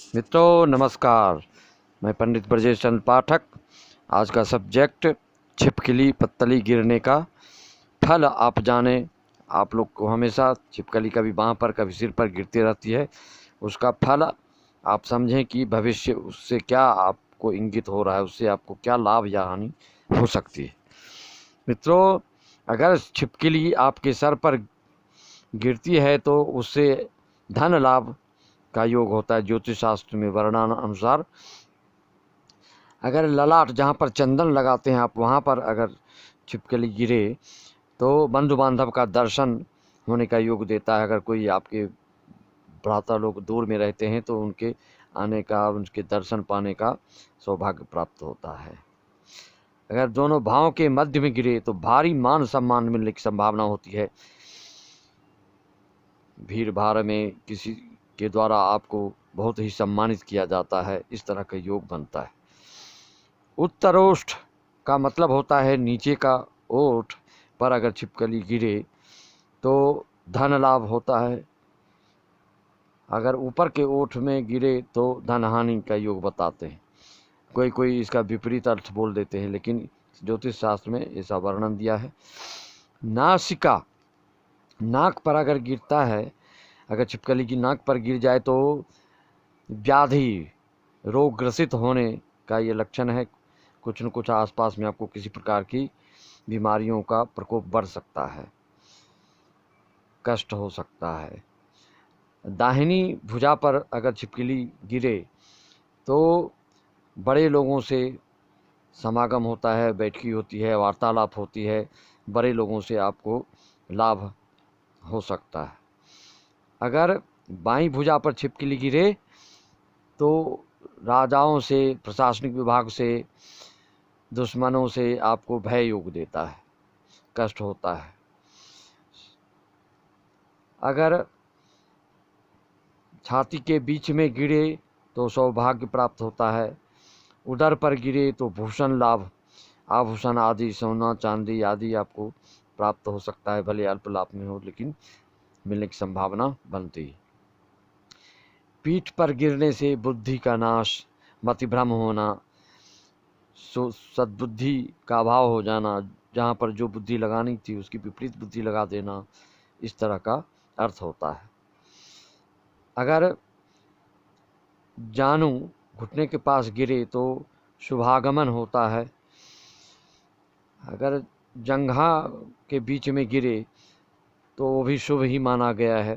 मित्रों नमस्कार। मैं पंडित ब्रजेश चंद्र पाठक। आज का सब्जेक्ट छिपकली पत्तली गिरने का फल आप जाने। आप लोग को हमेशा छिपकली कभी बाँह पर कभी सिर पर गिरती रहती है, उसका फल आप समझें कि भविष्य उससे क्या आपको इंगित हो रहा है, उससे आपको क्या लाभ या हानि हो सकती है। मित्रों, अगर छिपकली आपके सर पर गिरती है तो उससे धन लाभ का योग होता है। ज्योतिष शास्त्र में वर्णन अनुसार अगर ललाट जहाँ पर चंदन लगाते हैं आप वहाँ पर अगर छिपकली गिरे तो बंधु बांधव का दर्शन होने का योग देता है। अगर कोई आपके भ्राता लोग दूर में रहते हैं तो उनके आने का, उनके दर्शन पाने का सौभाग्य प्राप्त होता है। अगर दोनों भावों के मध्य में गिरे तो भारी मान सम्मान मिलने की संभावना होती है। भीड़ भाड़ में किसी के द्वारा आपको बहुत ही सम्मानित किया जाता है, इस तरह का योग बनता है। उत्तरोष्ठ का मतलब होता है नीचे का ओठ पर अगर छिपकली गिरे तो धन लाभ होता है। अगर ऊपर के ओठ में गिरे तो धन हानि का योग बताते हैं। कोई कोई इसका विपरीत अर्थ बोल देते हैं, लेकिन ज्योतिष शास्त्र में ऐसा वर्णन दिया है। नासिका, नाक पर अगर गिरता है, अगर छिपकली की नाक पर गिर जाए तो व्याधि, रोग ग्रसित होने का ये लक्षण है। कुछ न कुछ आसपास में आपको किसी प्रकार की बीमारियों का प्रकोप बढ़ सकता है, कष्ट हो सकता है। दाहिनी भुजा पर अगर छिपकली गिरे तो बड़े लोगों से समागम होता है, बैठकी होती है, वार्तालाप होती है, बड़े लोगों से आपको लाभ हो सकता है। अगर बाईं भुजा पर छिपकली गिरे तो राजाओं से, प्रशासनिक विभाग से, दुश्मनों से आपको भय योग देता है, कष्ट होता है। अगर छाती के बीच में गिरे तो सौभाग्य प्राप्त होता है। उदर पर गिरे तो भूषण लाभ, आभूषण आदि, सोना चांदी आदि आपको प्राप्त हो सकता है। भले अल्प लाभ में हो, लेकिन मिलने की संभावना बनती है। पीठ पर गिरने से बुद्धि का नाश, मतिभ्रम होना, सद्बुद्धि का अभाव हो जाना, जहाँ पर जो बुद्धि लगानी थी उसकी विपरीत बुद्धि लगा देना, इस तरह का अर्थ होता है। अगर जानू घुटने के पास गिरे तो शुभागमन होता है। अगर जंघा के बीच में गिरे तो वो भी शुभ ही माना गया है।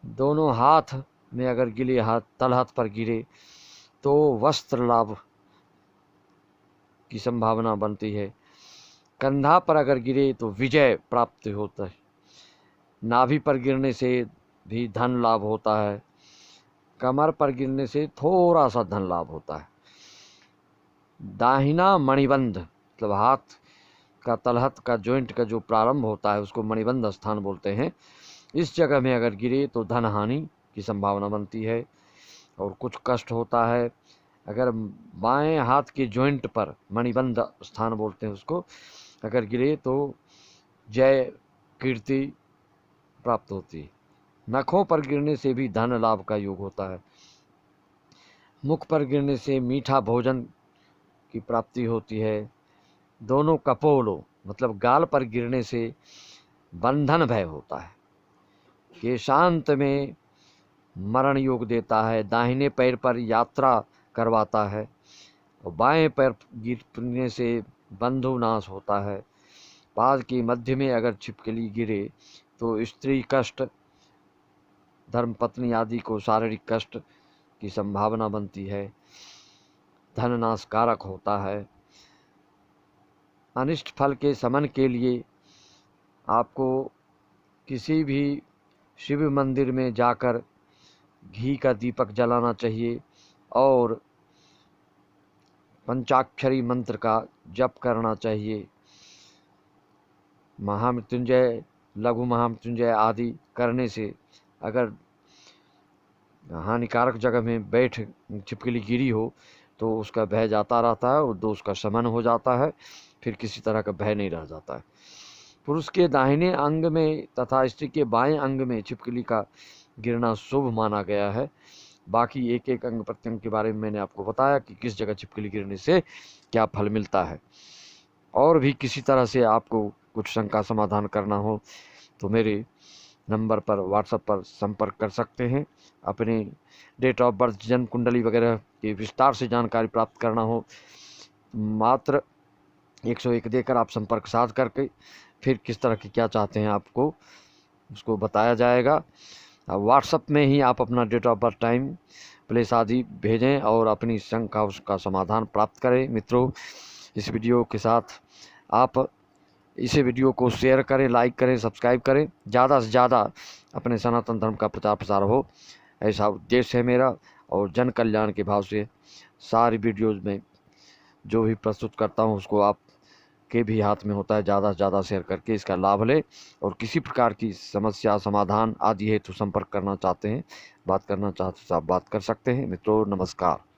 दोनों हाथ में अगर गिले, हाथ तल हाथ पर गिरे तो वस्त्र लाभ की संभावना बनती है। कंधा पर अगर गिरे तो विजय प्राप्त होता है। नाभि पर गिरने से भी धन लाभ होता है। कमर पर गिरने से थोड़ा सा धन लाभ होता है। दाहिना मणिबंध, मतलब हाथ का तलहत का जॉइंट का जो प्रारंभ होता है उसको मणिबंध स्थान बोलते हैं। इस जगह में अगर गिरे तो धन हानि की संभावना बनती है और कुछ कष्ट होता है। अगर बाएं हाथ के जॉइंट पर, मणिबंध स्थान बोलते हैं उसको, अगर गिरे तो जय कीर्ति प्राप्त होती है। नखों पर गिरने से भी धन लाभ का योग होता है। मुख पर गिरने से मीठा भोजन की प्राप्ति होती है। दोनों कपोलों, मतलब गाल पर गिरने से बंधन भय होता है। केशांत में मरण योग देता है। दाहिने पैर पर यात्रा करवाता है और बाएं पैर गिरने से बंधु नाश होता है। पाद के मध्य में अगर छिपकली गिरे तो स्त्री कष्ट, धर्मपत्नी आदि को शारीरिक कष्ट की संभावना बनती है। धन नाश कारक होता है। अनिष्ट फल के समन के लिए आपको किसी भी शिव मंदिर में जाकर घी का दीपक जलाना चाहिए और पंचाक्षरी मंत्र का जप करना चाहिए। महामृत्युंजय, लघु महामृत्युंजय आदि करने से अगर हानिकारक जगह में बैठ छिपकली गिरी हो तो उसका भय जाता रहता है और दोष का शमन हो जाता है, फिर किसी तरह का भय नहीं रह जाता है। पुरुष के दाहिने अंग में तथा स्त्री के बाएं अंग में छिपकली का गिरना शुभ माना गया है। बाकी एक एक अंग प्रत्यंग के बारे में मैंने आपको बताया कि किस जगह छिपकली गिरने से क्या फल मिलता है। और भी किसी तरह से आपको कुछ शंका समाधान करना हो तो मेरे नंबर पर व्हाट्सएप पर संपर्क कर सकते हैं। अपने डेट ऑफ बर्थ, जन्म कुंडली वगैरह की विस्तार से जानकारी प्राप्त करना हो मात्र 101 देकर आप संपर्क साध करके फिर किस तरह की क्या चाहते हैं आपको उसको बताया जाएगा। व्हाट्सएप में ही आप अपना date of birth, time, place आदि भेजें और अपनी शंका उसका समाधान प्राप्त करें। मित्रों, इस वीडियो के साथ आप इस वीडियो को शेयर करें, लाइक करें, सब्सक्राइब करें। ज़्यादा से ज़्यादा अपने सनातन धर्म का प्रचार प्रसार हो, ऐसा उद्देश्य है मेरा। और जन कल्याण के भाव से सारी वीडियोज़ में जो भी प्रस्तुत करता हूँ उसको आप के भी हाथ में होता है ज़्यादा से ज़्यादा शेयर करके इसका लाभ लें। और किसी प्रकार की समस्या समाधान आदि है तो संपर्क करना चाहते हैं, बात करना चाहते हैं तो आप बात कर सकते हैं। मित्रों, नमस्कार।